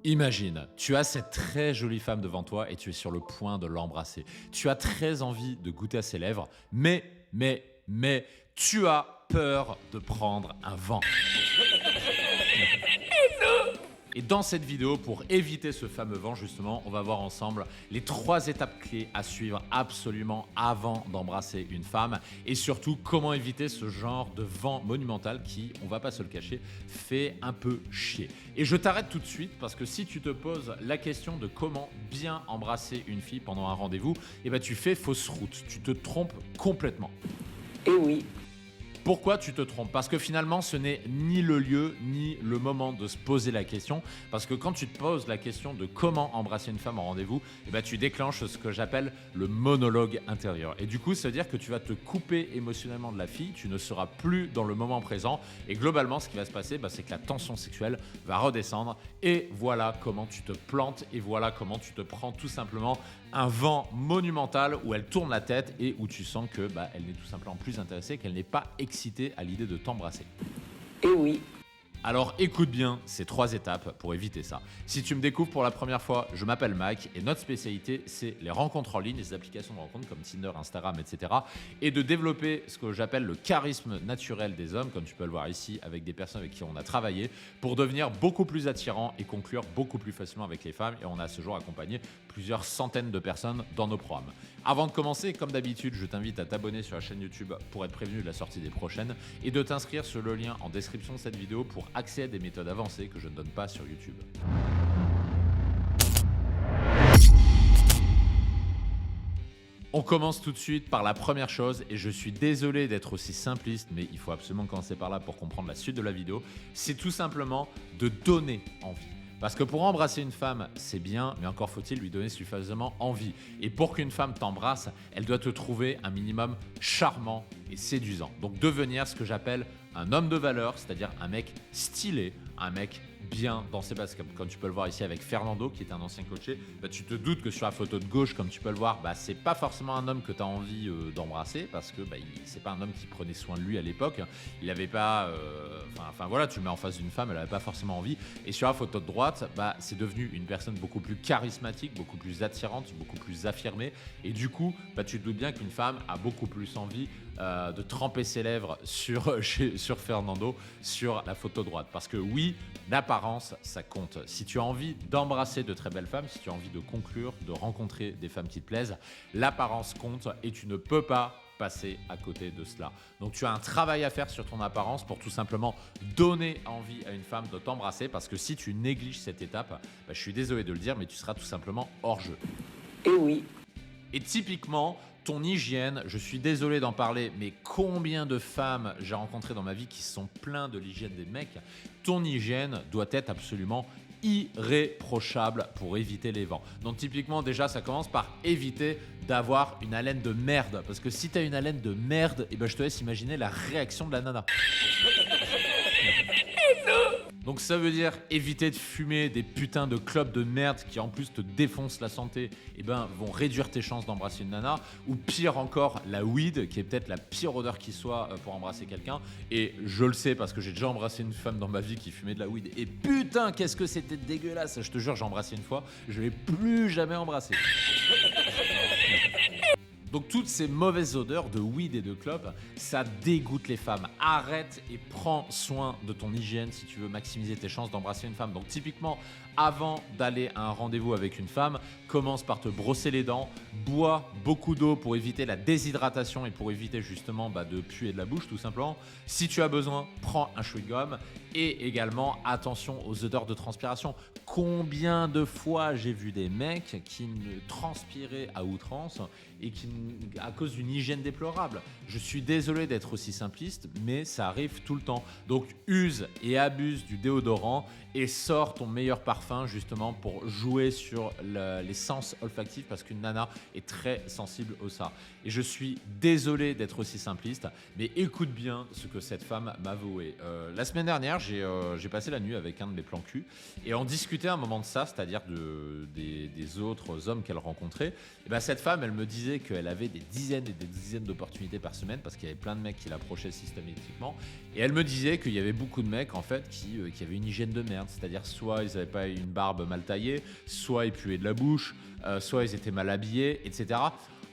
Imagine, tu as cette très jolie femme devant toi et tu es sur le point de l'embrasser. Tu as très envie de goûter à ses lèvres, mais, tu as peur de prendre un vent. Et dans cette vidéo, pour éviter ce fameux vent, justement, on va voir ensemble les 3 étapes clés à suivre absolument avant d'embrasser une femme et surtout comment éviter ce genre de vent monumental qui, on va pas se le cacher, fait un peu chier. Et je t'arrête tout de suite parce que si tu te poses la question de comment bien embrasser une fille pendant un rendez-vous, eh ben tu fais fausse route, tu te trompes complètement. Eh oui, Pourquoi tu te trompes? Parce que finalement, ce n'est ni le lieu, ni le moment de se poser la question. Parce que quand tu te poses la question de comment embrasser une femme en rendez-vous, eh ben, tu déclenches ce que j'appelle le monologue intérieur. Et du coup, ça veut dire que tu vas te couper émotionnellement de la fille, tu ne seras plus dans le moment présent. Et globalement, ce qui va se passer, c'est que la tension sexuelle va redescendre. Et voilà comment tu te plantes et voilà comment tu te prends tout simplement un vent monumental où elle tourne la tête et où tu sens que elle n'est tout simplement plus intéressée, qu'elle n'est pas excitée à l'idée de t'embrasser. eh oui, Alors écoute bien ces 3 étapes pour éviter ça. Si tu me découvres pour la première fois, je m'appelle Mike et notre spécialité c'est les rencontres en ligne, les applications de rencontres comme Tinder, Instagram, etc. Et de développer ce que j'appelle le charisme naturel des hommes, comme tu peux le voir ici avec des personnes avec qui on a travaillé, pour devenir beaucoup plus attirant et conclure beaucoup plus facilement avec les femmes. Et on a à ce jour accompagné plusieurs centaines de personnes dans nos programmes. Avant de commencer, comme d'habitude, je t'invite à t'abonner sur la chaîne YouTube pour être prévenu de la sortie des prochaines et de t'inscrire sur le lien en description de cette vidéo pour accès à des méthodes avancées que je ne donne pas sur YouTube. On commence tout de suite par la première chose et je suis désolé d'être aussi simpliste, mais il faut absolument commencer par là pour comprendre la suite de la vidéo. C'est tout simplement de donner envie. Parce que pour embrasser une femme, c'est bien, mais encore faut-il lui donner suffisamment envie. Et pour qu'une femme t'embrasse, elle doit te trouver un minimum charmant et séduisant. Donc devenir ce que j'appelle un homme de valeur, c'est-à-dire un mec stylé, un mec bien dans ses bases. Comme tu peux le voir ici avec Fernando, qui est un ancien coaché, tu te doutes que sur la photo de gauche, comme tu peux le voir, c'est pas forcément un homme que tu as envie d'embrasser, parce que c'est pas un homme qui prenait soin de lui à l'époque. Il avait pas... voilà, tu le mets en face d'une femme, elle avait pas forcément envie. Et sur la photo de droite, c'est devenu une personne beaucoup plus charismatique, beaucoup plus attirante, beaucoup plus affirmée. Et du coup, tu te doutes bien qu'une femme a beaucoup plus envie de tremper ses lèvres sur Fernando sur la photo droite. Parce que oui, l'apparence, ça compte. Si tu as envie d'embrasser de très belles femmes, si tu as envie de conclure, de rencontrer des femmes qui te plaisent, l'apparence compte et tu ne peux pas passer à côté de cela. Donc tu as un travail à faire sur ton apparence pour tout simplement donner envie à une femme de t'embrasser, parce que si tu négliges cette étape, je suis désolé de le dire, mais tu seras tout simplement hors jeu. eh oui, Et typiquement, ton hygiène, je suis désolé d'en parler, mais combien de femmes j'ai rencontrées dans ma vie qui se sont plaints de l'hygiène des mecs? Ton hygiène doit être absolument irréprochable pour éviter les vents. Donc typiquement, déjà, ça commence par éviter d'avoir une haleine de merde. Parce que si tu as une haleine de merde, je te laisse imaginer la réaction de la nana. Donc ça veut dire éviter de fumer des putains de clopes de merde qui en plus te défoncent la santé, vont réduire tes chances d'embrasser une nana. Ou pire encore, la weed, qui est peut-être la pire odeur qui soit pour embrasser quelqu'un. Et je le sais parce que j'ai déjà embrassé une femme dans ma vie qui fumait de la weed. Et putain, qu'est-ce que c'était dégueulasse. Je te jure, j'ai embrassé une fois, je ne l'ai plus jamais embrassé. Donc toutes ces mauvaises odeurs de weed et de clope, ça dégoûte les femmes. Arrête et prends soin de ton hygiène si tu veux maximiser tes chances d'embrasser une femme. Donc typiquement, avant d'aller à un rendez-vous avec une femme, commence par te brosser les dents, bois beaucoup d'eau pour éviter la déshydratation et pour éviter justement de puer de la bouche tout simplement. Si tu as besoin, prends un chewing-gum et également attention aux odeurs de transpiration. Combien de fois j'ai vu des mecs qui ne transpiraient à outrance et qui, à cause d'une hygiène déplorable. Je suis désolé d'être aussi simpliste, mais ça arrive tout le temps. Donc use et abuse du déodorant et sors ton meilleur parfum justement pour jouer sur les sens olfactifs, parce qu'une nana est très sensible au ça. Et je suis désolé d'être aussi simpliste, mais écoute bien ce que cette femme m'a avoué. La semaine dernière, j'ai passé la nuit avec un de mes plans cul et on discutait un moment de ça, c'est-à-dire des autres hommes qu'elle rencontrait. Et ben, cette femme, elle me disait qu'elle avait des dizaines et des dizaines d'opportunités par semaine parce qu'il y avait plein de mecs qui l'approchaient systématiquement. Et elle me disait qu'il y avait beaucoup de mecs en fait qui avaient une hygiène de merde, c'est-à-dire soit ils n'avaient pas une barbe mal taillée, soit ils puaient de la bouche, soit ils étaient mal habillés, etc.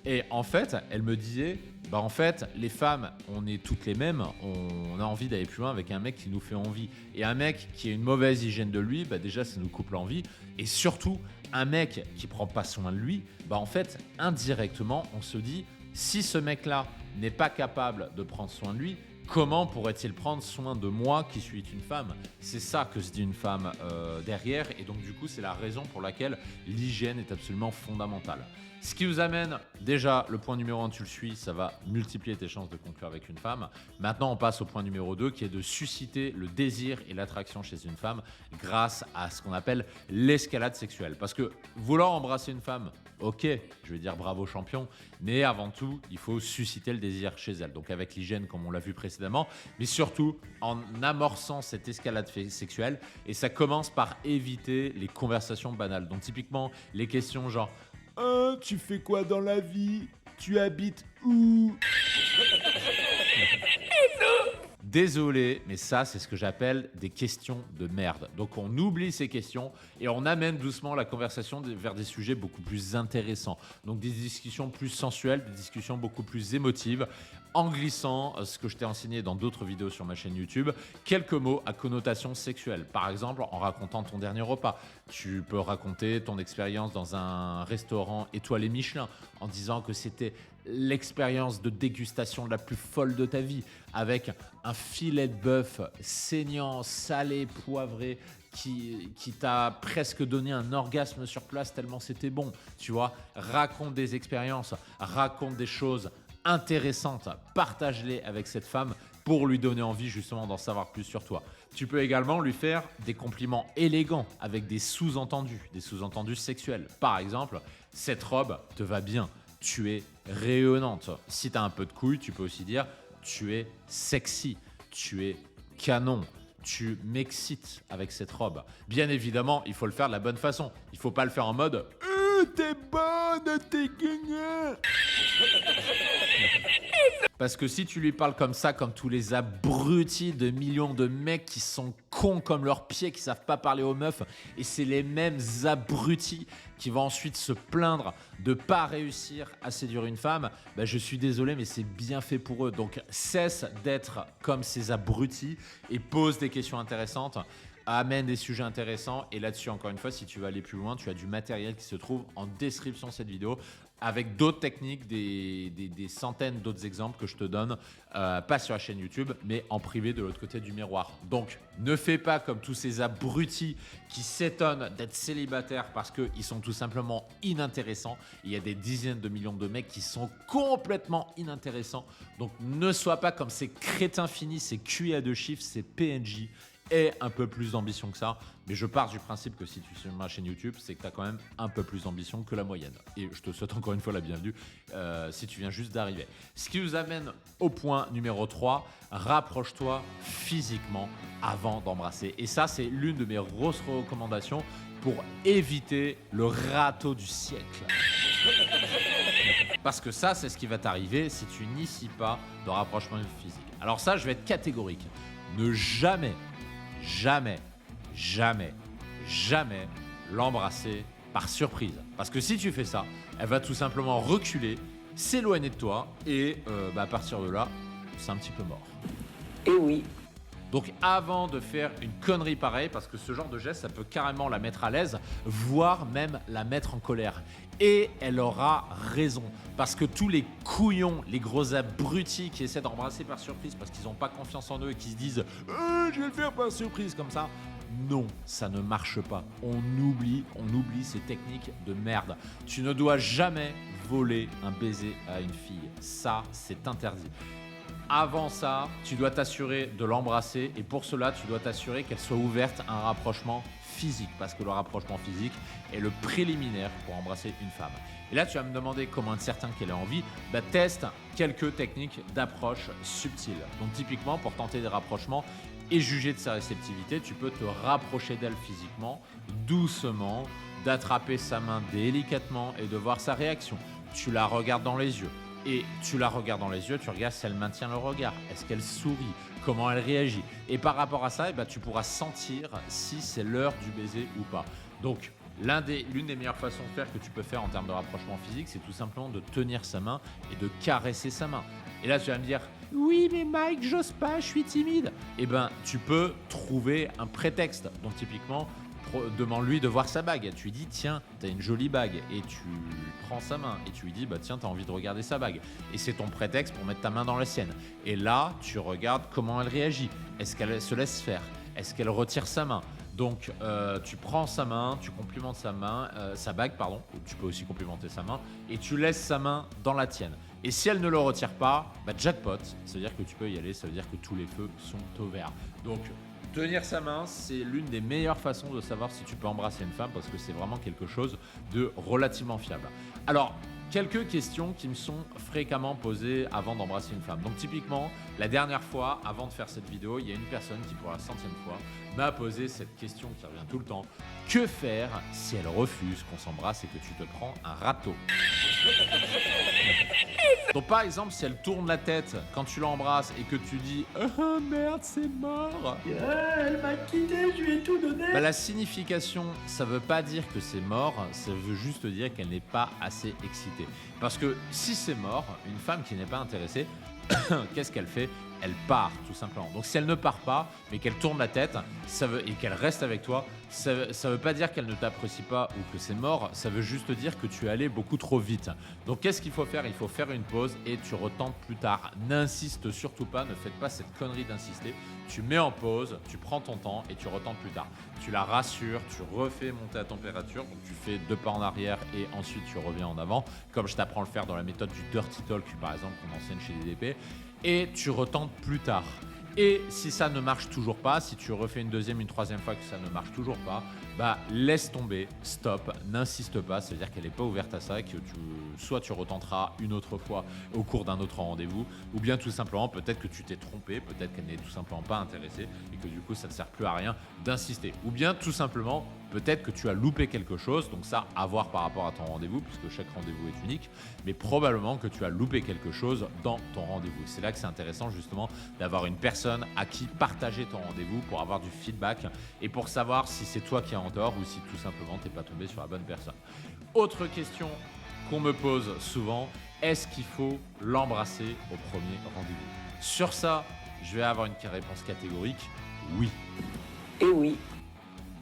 Et en fait, elle me disait, bah en fait, les femmes, on est toutes les mêmes, on a envie d'aller plus loin avec un mec qui nous fait envie. Et un mec qui a une mauvaise hygiène de lui, bah déjà, ça nous coupe l'envie. Et surtout, un mec qui prend pas soin de lui, bah en fait, indirectement, on se dit, si ce mec-là n'est pas capable de prendre soin de lui, comment pourrait-il prendre soin de moi qui suis une femme? C'est ça que se dit une femme derrière. Et donc, du coup, c'est la raison pour laquelle l'hygiène est absolument fondamentale. Ce qui vous amène, déjà, le point numéro 1, tu le suis, ça va multiplier tes chances de conclure avec une femme. Maintenant, on passe au point numéro 2, qui est de susciter le désir et l'attraction chez une femme grâce à ce qu'on appelle l'escalade sexuelle. Parce que vouloir embrasser une femme, ok, je vais dire bravo champion, mais avant tout, il faut susciter le désir chez elle. Donc avec l'hygiène, comme on l'a vu précédemment, mais surtout en amorçant cette escalade sexuelle. Et ça commence par éviter les conversations banales. Donc typiquement, les questions genre « tu fais quoi dans la vie? Tu habites où ?» Désolé, mais ça, c'est ce que j'appelle des questions de merde. Donc, on oublie ces questions et on amène doucement la conversation vers des sujets beaucoup plus intéressants. Donc, des discussions plus sensuelles, des discussions beaucoup plus émotives, en glissant, ce que je t'ai enseigné dans d'autres vidéos sur ma chaîne YouTube, quelques mots à connotation sexuelle. Par exemple, en racontant ton dernier repas. Tu peux raconter ton expérience dans un restaurant étoilé Michelin en disant que c'était l'expérience de dégustation la plus folle de ta vie, avec un filet de bœuf saignant, salé, poivré, qui t'a presque donné un orgasme sur place tellement c'était bon. Tu vois, raconte des expériences, raconte des choses intéressantes, partage-les avec cette femme pour lui donner envie justement d'en savoir plus sur toi. Tu peux également lui faire des compliments élégants avec des sous-entendus sexuels. Par exemple, cette robe te va bien. Tu es rayonnante. Si tu as un peu de couilles, tu peux aussi dire tu es sexy, tu es canon, tu m'excites avec cette robe. Bien évidemment, il faut le faire de la bonne façon. Il ne faut pas le faire en mode t'es bonne, t'es gagnant. Parce que si tu lui parles comme ça, comme tous les abrutis de millions de mecs qui sont cons comme leurs pieds, qui savent pas parler aux meufs, et c'est les mêmes abrutis qui vont ensuite se plaindre de pas réussir à séduire une femme, bah je suis désolé, mais c'est bien fait pour eux. Donc cesse d'être comme ces abrutis et pose des questions intéressantes. Amène des sujets intéressants et là-dessus, encore une fois, si tu veux aller plus loin, tu as du matériel qui se trouve en description de cette vidéo avec d'autres techniques, des centaines d'autres exemples que je te donne, pas sur la chaîne YouTube, mais en privé de l'autre côté du miroir. Donc, ne fais pas comme tous ces abrutis qui s'étonnent d'être célibataires parce qu'ils sont tout simplement inintéressants. Il y a des dizaines de millions de mecs qui sont complètement inintéressants. Donc, ne sois pas comme ces crétins finis, ces QI à deux chiffres, ces PNJ. Et un peu plus d'ambition que ça. Mais je pars du principe que si tu es sur ma chaîne YouTube, c'est que tu as quand même un peu plus d'ambition que la moyenne. Et je te souhaite encore une fois la bienvenue si tu viens juste d'arriver. Ce qui nous amène au point numéro 3, rapproche-toi physiquement avant d'embrasser. Et ça, c'est l'une de mes grosses recommandations pour éviter le râteau du siècle. Parce que ça, c'est ce qui va t'arriver si tu n'inities pas de rapprochement physique. Alors ça, je vais être catégorique. Ne jamais l'embrasser par surprise. Parce que si tu fais ça, elle va tout simplement reculer, s'éloigner de toi et à partir de là, c'est un petit peu mort. Et oui. Donc avant de faire une connerie pareille, parce que ce genre de geste, ça peut carrément la mettre à l'aise, voire même la mettre en colère. Et elle aura raison, parce que tous les couillons, les gros abrutis qui essaient d'embrasser par surprise parce qu'ils n'ont pas confiance en eux et qui se disent « je vais le faire par surprise » comme ça, non, ça ne marche pas. On oublie ces techniques de merde. Tu ne dois jamais voler un baiser à une fille. Ça, c'est interdit. Avant ça, tu dois t'assurer de l'embrasser et pour cela, tu dois t'assurer qu'elle soit ouverte à un rapprochement physique parce que le rapprochement physique est le préliminaire pour embrasser une femme. Et là, tu vas me demander comment être certain qu'elle ait envie. Teste quelques techniques d'approche subtiles. Donc typiquement, pour tenter des rapprochements, et juger de sa réceptivité, tu peux te rapprocher d'elle physiquement, doucement, d'attraper sa main délicatement et de voir sa réaction. Tu la regardes dans les yeux. Et tu la regardes dans les yeux, tu regardes si elle maintient le regard, est-ce qu'elle sourit, comment elle réagit. Et par rapport à ça, tu pourras sentir si c'est l'heure du baiser ou pas. Donc, l'une des meilleures façons de faire que tu peux faire en termes de rapprochement physique, c'est tout simplement de tenir sa main et de caresser sa main. Et là, tu vas me dire, oui, mais Mike, j'ose pas, je suis timide. Tu peux trouver un prétexte. Donc, typiquement, demande-lui de voir sa bague. Tu lui dis, tiens, t'as une jolie bague. Et tu prends sa main et tu lui dis, tiens, t'as envie de regarder sa bague. Et c'est ton prétexte pour mettre ta main dans la sienne. Et là, tu regardes comment elle réagit. Est-ce qu'elle se laisse faire? Est-ce qu'elle retire sa main? Donc, tu prends sa main, tu complimentes sa bague, pardon. Tu peux aussi complimenter sa main. Et tu laisses sa main dans la tienne. Et si elle ne le retire pas, jackpot. Ça veut dire que tu peux y aller. Ça veut dire que tous les feux sont au vert. Donc, tenir sa main, c'est l'une des meilleures façons de savoir si tu peux embrasser une femme parce que c'est vraiment quelque chose de relativement fiable. Alors, quelques questions qui me sont fréquemment posées avant d'embrasser une femme. Donc typiquement, la dernière fois, avant de faire cette vidéo, il y a une personne qui pour la 100e fois m'a posé cette question qui revient tout le temps. Que faire si elle refuse qu'on s'embrasse et que tu te prends un râteau? Donc par exemple, si elle tourne la tête quand tu l'embrasses et que tu dis « Oh merde, c'est mort !» Elle m'a quitté, je lui ai tout donné. La signification, ça veut pas dire que c'est mort, ça veut juste dire qu'elle n'est pas assez excitée. Parce que si c'est mort, une femme qui n'est pas intéressée, qu'est-ce qu'elle fait? Elle part, tout simplement. Donc si elle ne part pas, mais qu'elle tourne la tête et qu'elle reste avec toi, ça veut pas dire qu'elle ne t'apprécie pas ou que c'est mort, ça veut juste dire que tu es allé beaucoup trop vite. Donc qu'est-ce qu'il faut faire? Il faut faire une pause et tu retentes plus tard. N'insiste surtout pas, ne faites pas cette connerie d'insister. Tu mets en pause, tu prends ton temps et tu retentes plus tard. Tu la rassures, tu refais monter la température, donc tu fais 2 pas en arrière et ensuite tu reviens en avant, comme je t'apprends à le faire dans la méthode du Dirty Talk, par exemple, qu'on enseigne chez DDP, et tu retentes plus tard. Et si ça ne marche toujours pas, si tu refais une deuxième, une troisième fois que ça ne marche toujours pas, laisse tomber, stop, n'insiste pas, c'est-à-dire qu'elle n'est pas ouverte à ça, que soit tu retenteras une autre fois au cours d'un autre rendez-vous, ou bien tout simplement, peut-être que tu t'es trompé, peut-être qu'elle n'est tout simplement pas intéressée et que du coup ça ne sert plus à rien d'insister. Ou bien tout simplement, peut-être que tu as loupé quelque chose, donc ça, à voir par rapport à ton rendez-vous, puisque chaque rendez-vous est unique, mais probablement que tu as loupé quelque chose dans ton rendez-vous. C'est là que c'est intéressant justement d'avoir une personne à qui partager ton rendez-vous pour avoir du feedback et pour savoir si c'est toi qui es en tort ou si tout simplement tu n'es pas tombé sur la bonne personne. Autre question qu'on me pose souvent, est-ce qu'il faut l'embrasser au premier rendez-vous? Sur ça, je vais avoir une réponse catégorique, oui. Et oui.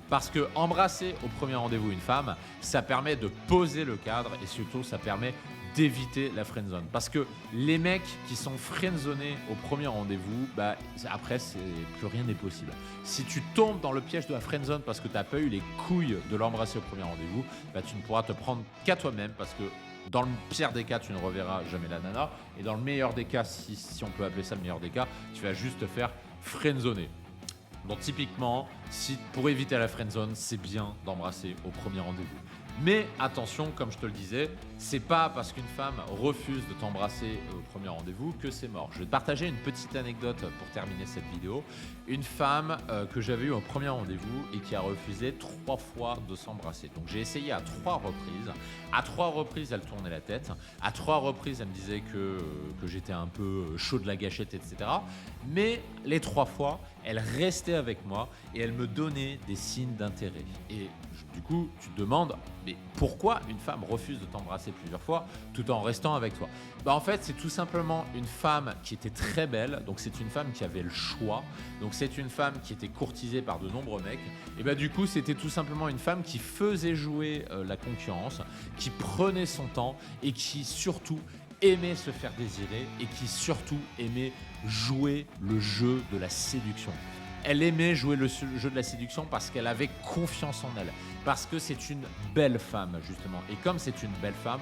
Parce que embrasser au premier rendez-vous une femme, ça permet de poser le cadre et surtout ça permet d'éviter la friendzone. Parce que les mecs qui sont friendzonés au premier rendez-vous, après, plus rien n'est possible. Si tu tombes dans le piège de la friendzone parce que tu n'as pas eu les couilles de l'embrasser au premier rendez-vous, tu ne pourras te prendre qu'à toi-même parce que dans le pire des cas, tu ne reverras jamais la nana. Et dans le meilleur des cas, si on peut appeler ça le meilleur des cas, tu vas juste te faire friendzoner. Donc typiquement, pour éviter la friendzone, c'est bien d'embrasser au premier rendez-vous. Mais attention, comme je te le disais, c'est pas parce qu'une femme refuse de t'embrasser au premier rendez-vous que c'est mort. Je vais te partager une petite anecdote pour terminer cette vidéo. Une femme que j'avais eue au premier rendez-vous et qui a refusé 3 fois de s'embrasser. Donc j'ai essayé à 3 reprises. À 3 reprises, elle tournait la tête. À 3 reprises, elle me disait que j'étais un peu chaud de la gâchette, etc. Mais les 3 fois, elle restait avec moi et elle me donnait des signes d'intérêt. Et du coup, tu te demandes, mais pourquoi une femme refuse de t'embrasser plusieurs fois tout en restant avec toi? En fait, c'est tout simplement une femme qui était très belle. Donc, c'est une femme qui avait le choix. Donc, c'est une femme qui était courtisée par de nombreux mecs. Et du coup, c'était tout simplement une femme qui faisait jouer la concurrence, qui prenait son temps et qui surtout aimait se faire désirer et qui surtout aimait jouer le jeu de la séduction. Elle aimait jouer le jeu de la séduction parce qu'elle avait confiance en elle, parce que c'est une belle femme justement. Et comme c'est une belle femme,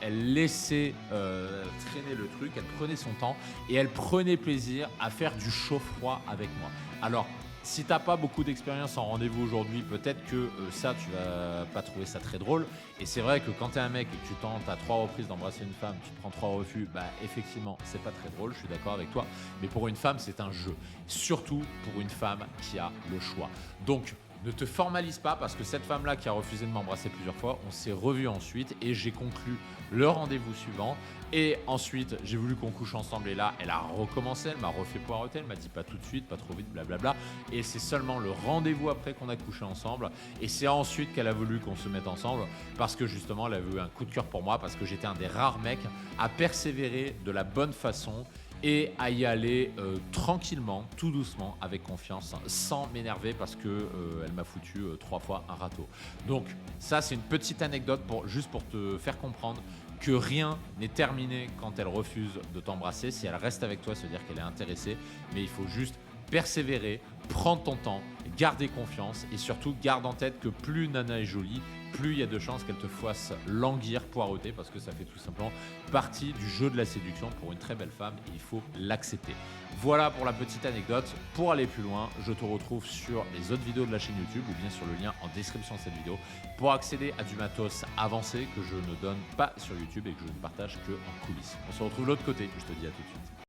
elle laissait traîner le truc, elle prenait son temps et elle prenait plaisir à faire du chaud-froid avec moi. Alors, Si t'as pas beaucoup d'expérience en rendez-vous aujourd'hui, peut-être que ça, tu vas pas trouver ça très drôle. Et c'est vrai que quand t'es un mec et que tu tentes à 3 reprises d'embrasser une femme, tu te prends 3 refus, bah effectivement, c'est pas très drôle, je suis d'accord avec toi. Mais pour une femme, c'est un jeu. Surtout pour une femme qui a le choix. Donc, ne te formalise pas parce que cette femme-là qui a refusé de m'embrasser plusieurs fois, on s'est revus ensuite et j'ai conclu le rendez-vous suivant. Et ensuite, j'ai voulu qu'on couche ensemble et là, elle a recommencé, elle m'a refait poireauter, elle m'a dit pas tout de suite, pas trop vite, blablabla. Et c'est seulement le rendez-vous après qu'on a couché ensemble. Et c'est ensuite qu'elle a voulu qu'on se mette ensemble parce que justement, elle avait eu un coup de cœur pour moi parce que j'étais un des rares mecs à persévérer de la bonne façon et à y aller tranquillement, tout doucement, avec confiance, sans m'énerver parce que elle m'a foutu 3 fois un râteau. Donc ça, c'est une petite anecdote juste pour te faire comprendre que rien n'est terminé quand elle refuse de t'embrasser. Si elle reste avec toi, ça veut dire qu'elle est intéressée, mais il faut juste persévérer, prendre ton temps, garder confiance et surtout garde en tête que plus Nana est jolie, plus il y a de chances qu'elle te fasse languir, poireauter, parce que ça fait tout simplement partie du jeu de la séduction pour une très belle femme et il faut l'accepter. Voilà pour la petite anecdote. Pour aller plus loin, je te retrouve sur les autres vidéos de la chaîne YouTube ou bien sur le lien en description de cette vidéo pour accéder à du matos avancé que je ne donne pas sur YouTube et que je ne partage que en coulisses. On se retrouve de l'autre côté, je te dis à tout de suite.